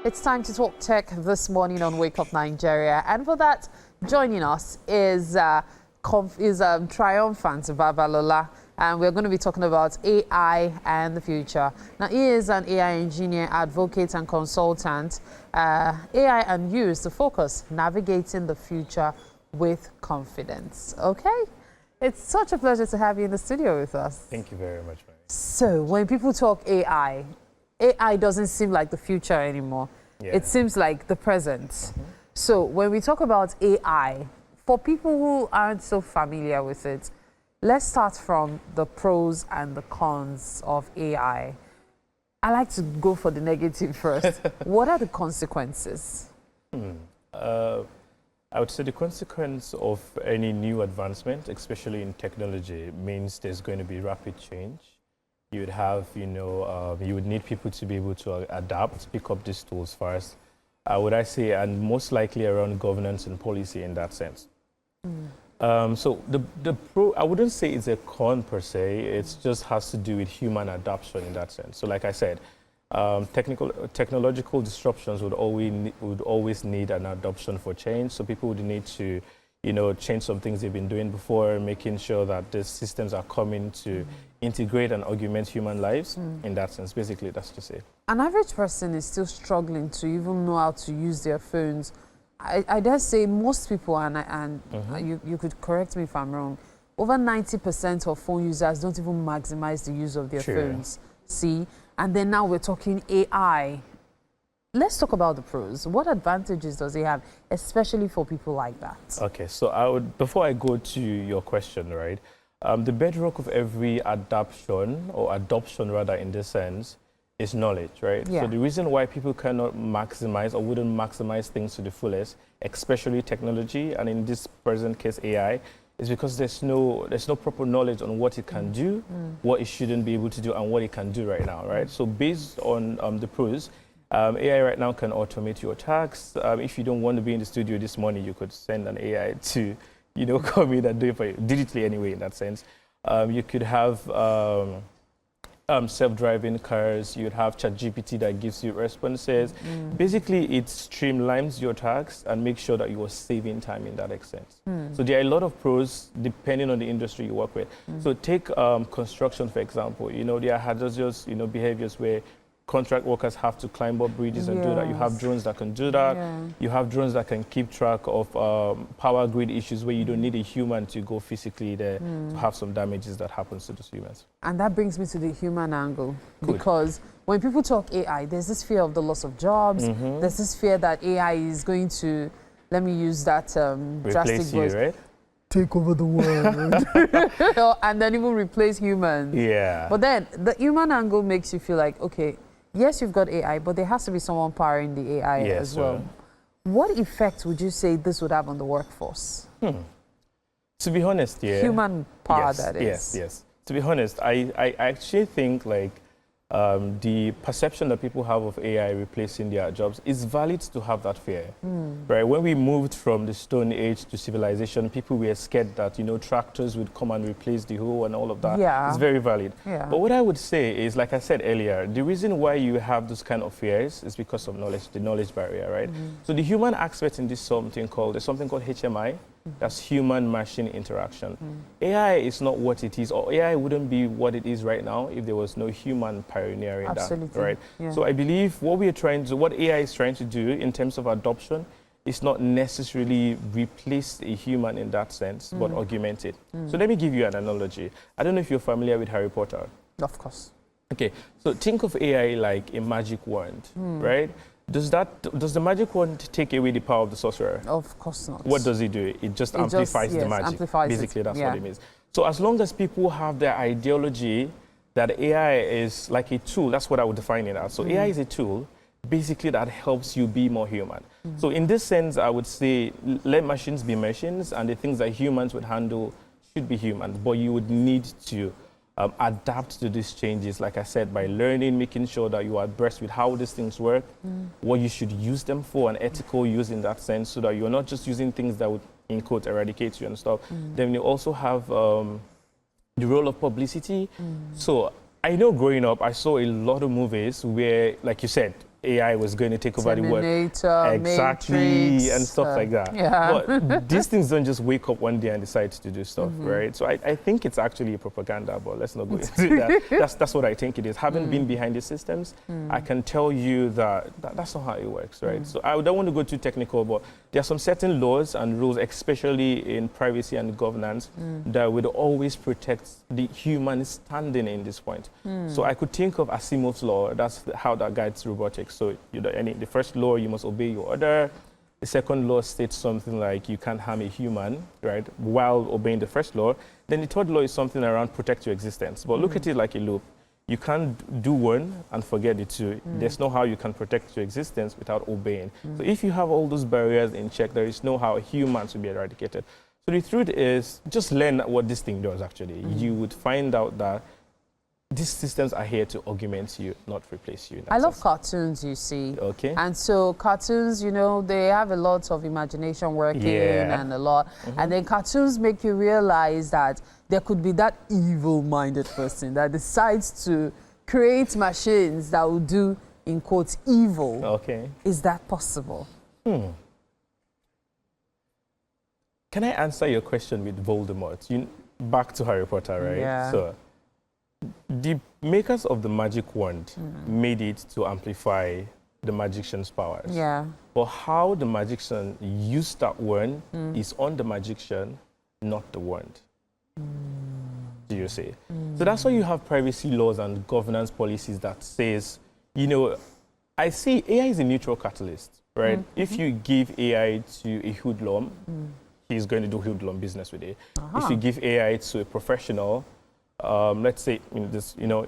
It's time to talk tech this morning on Wake Up Nigeria. And for that, joining us is Triumphant Babalola. And we're going to be talking about AI and the future. Now, he is an AI engineer, advocate, and consultant. AI and use to focus navigating the future with confidence. Okay? It's such a pleasure to have you in the studio with us. Thank you very much, Mary. So, when people talk AI doesn't seem like the future anymore. Yeah. It seems like the present. So, when we talk about AI, for people who aren't so familiar with it, let's start from the pros and the cons of AI. I like to go for the negative first. What are the consequences? I would say the consequence of any new advancement, especially in technology, means there's going to be rapid change. You would have, you would need people to be able to adapt, pick up these tools first, would I say, and most likely around governance and policy in that sense. So the pro, I wouldn't say it's a con per se, it just has to do with human adoption in that sense. So like I said, technological disruptions would always need an adoption for change. So people would need to, change some things they've been doing before, making sure that the systems are coming to integrate and augment human lives in that sense. Basically, that's to say. An average person is still struggling to even know how to use their phones. I dare say most people, and you could correct me if I'm wrong, over 90% of phone users don't even maximize the use of their phones. See? And then now we're talking AI. Let's talk about the pros. What advantages does it have, especially for people like that? Okay, so before I go to your question, right, the bedrock of every adoption rather in this sense, is knowledge, right? Yeah. So the reason why people cannot maximize or wouldn't maximize things to the fullest, especially technology, and in this present case AI, is because there's no proper knowledge on what it can do, what it shouldn't be able to do, and what it can do right now, right? So based on the pros, AI right now can automate your tasks. If you don't want to be in the studio this morning, you could send an AI to, come in and do it for you, digitally anyway, in that sense. You could have self-driving cars, you'd have ChatGPT that gives you responses. Basically, it streamlines your tasks and makes sure that you are saving time in that extent. So there are a lot of pros depending on the industry you work with. So take construction, for example. There are hazardous, behaviors where contract workers have to climb up bridges and do that. You have drones that can do that. You have drones that can keep track of power grid issues where you don't need a human to go physically there to have some damages that happens to those humans. And that brings me to the human angle. Because when people talk AI, there's this fear of the loss of jobs. There's this fear that AI is going to, let me use that drastic word, right? Take over the world. And then even replace humans. Yeah. But then the human angle makes you feel like, okay, yes, you've got AI, but there has to be someone powering the AI as well. What effect would you say this would have on the workforce? To be honest, human power, that is. Yes. To be honest, I actually think the perception that people have of AI replacing their jobs is valid to have that fear. Right? When we moved from the Stone Age to civilization, people were scared that tractors would come and replace the hoe and all of that. Yeah. It's very valid. Yeah. But what I would say is, like I said earlier, the reason why you have those kind of fears is because of knowledge, the knowledge barrier, right? So the human aspect in this there's something called HMI. That's human-machine interaction. AI is not what it is, or AI wouldn't be what it is right now if there was no human pioneering that, right? Yeah. So I believe what AI is trying to do in terms of adoption is not necessarily replace a human in that sense, but augment it. So let me give you an analogy. I don't know if you're familiar with Harry Potter. Of course. Okay, so think of AI like a magic wand, right? Does the magic wand take away the power of the sorcerer? Of course not. What does it do? It just amplifies the magic. Basically, that's what it means. So as long as people have their ideology that AI is like a tool, that's what I would define it as. So AI is a tool, basically, that helps you be more human. So in this sense, I would say let machines be machines, and the things that humans would handle should be humans, but you would need to adapt to these changes, like I said, by learning, making sure that you are abreast with how these things work, what you should use them for, and ethical use in that sense, so that you're not just using things that would, in quote, eradicate you and stuff. Then you also have the role of publicity. So I know growing up, I saw a lot of movies where, like you said, AI was going to take over the world. Exactly, Matrix, and stuff like that. Yeah. But these things don't just wake up one day and decide to do stuff, right? So I think it's actually a propaganda, but let's not go into that. That's what I think it is. Having been behind the systems, I can tell you that that's not how it works, right? So I don't want to go too technical, but there are some certain laws and rules, especially in privacy and governance, that would always protect the human standing in this point. So I could think of Asimov's law. That's how that guides robotics. So the first law, you must obey your order. The second law states something like you can't harm a human, right, while obeying the first law. Then the third law is something around protect your existence. But look at it like a loop. You can't do one and forget the two. There's no how you can protect your existence without obeying. So if you have all those barriers in check, there is no how humans will be eradicated. So the truth is, just learn what this thing does, actually. You would find out that these systems are here to augment you, not replace you. I love cartoons, you see. Okay. And so cartoons, they have a lot of imagination working and a lot. And then cartoons make you realize that there could be that evil-minded person that decides to create machines that will do, in quotes, evil. Okay. Is that possible? Can I answer your question with Voldemort? Back to Harry Potter, right? Yeah. So, the makers of the magic wand made it to amplify the magician's powers. Yeah. But how the magician used that wand is on the magician, not the wand. Do you see? So that's why you have privacy laws and governance policies that says, I see AI is a neutral catalyst, right? If you give AI to a hoodlum, he's going to do hoodlum business with it. If you give AI to a professional, let's say,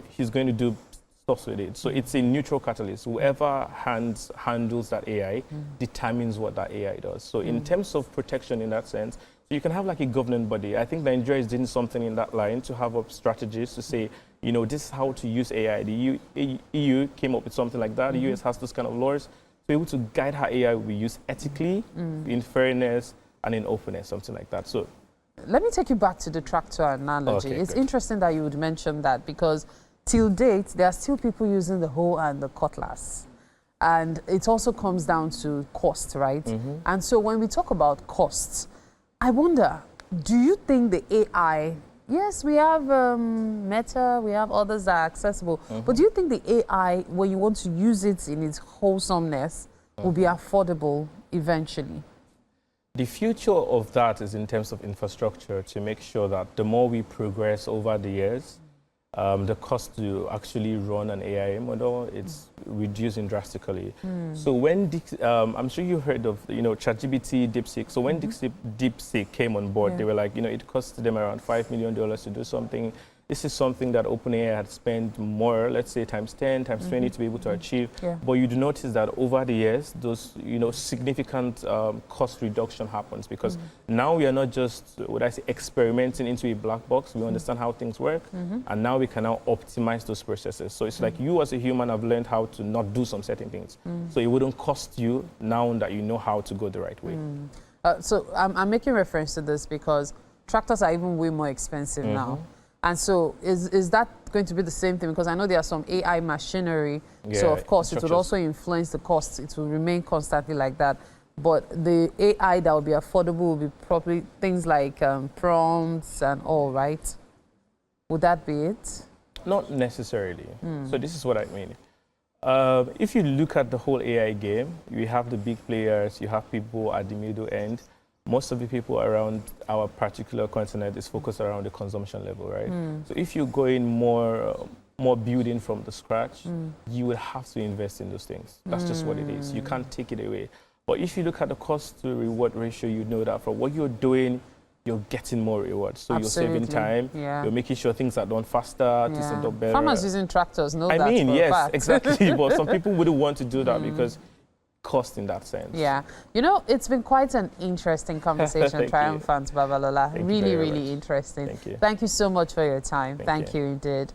he's going to do stuff with it. So it's a neutral catalyst. Whoever handles that AI determines what that AI does. So in terms of protection in that sense, you can have like a governing body. I think Nigeria is doing something in that line to have up strategies to say, this is how to use AI. The EU came up with something like that. The US has those kind of laws to be able to guide how AI will be used ethically, in fairness, and in openness, something like that. So let me take you back to the tractor analogy. Okay, it's good. interesting that you would mention that because till date, there are still people using the hoe and the cutlass. And it also comes down to cost, right? And so when we talk about costs, I wonder, do you think the AI, yes, we have Meta, we have others that are accessible, but do you think the AI, when you want to use it in its wholesomeness, will be affordable eventually? The future of that is in terms of infrastructure to make sure that the more we progress over the years, the cost to actually run an AI model, it's reducing drastically. So when, I'm sure you heard of, ChatGPT, DeepSeek. So when DeepSeek came on board, they were like, it cost them around $5 million to do something. This is something that OpenAI had spent more, let's say times 10, times 20 to be able to achieve. But you do notice that over the years, those significant cost reduction happens because now we are not just, experimenting into a black box. We understand how things work, and now we can now optimize those processes. So it's like you as a human have learned how to not do some certain things. So it wouldn't cost you now that you know how to go the right way. So I'm making reference to this because tractors are even way more expensive now. And so is that going to be the same thing? Because I know there are some AI machinery, so of course it would also influence the cost. It will remain constantly like that. But the AI that will be affordable will be probably things like prompts and all, right? Would that be it? Not necessarily. So this is what I mean. If you look at the whole AI game, you have the big players, you have people at the middle end. Most of the people around our particular continent is focused around the consumption level, right? So if you go in more building from the scratch, you will have to invest in those things. That's just what it is. You can't take it away. But if you look at the cost to reward ratio, you know that from what you're doing, you're getting more rewards. So Absolutely. You're saving time, you're making sure things are done faster, things are done better. Farmers using tractors know that. I mean, for yes, a fact. exactly. But some people wouldn't want to do that because cost in that sense. Yeah. It's been quite an interesting conversation, Triumphant Babalola. Really, really interesting. Thank you. Thank you so much for your time. Thank you indeed.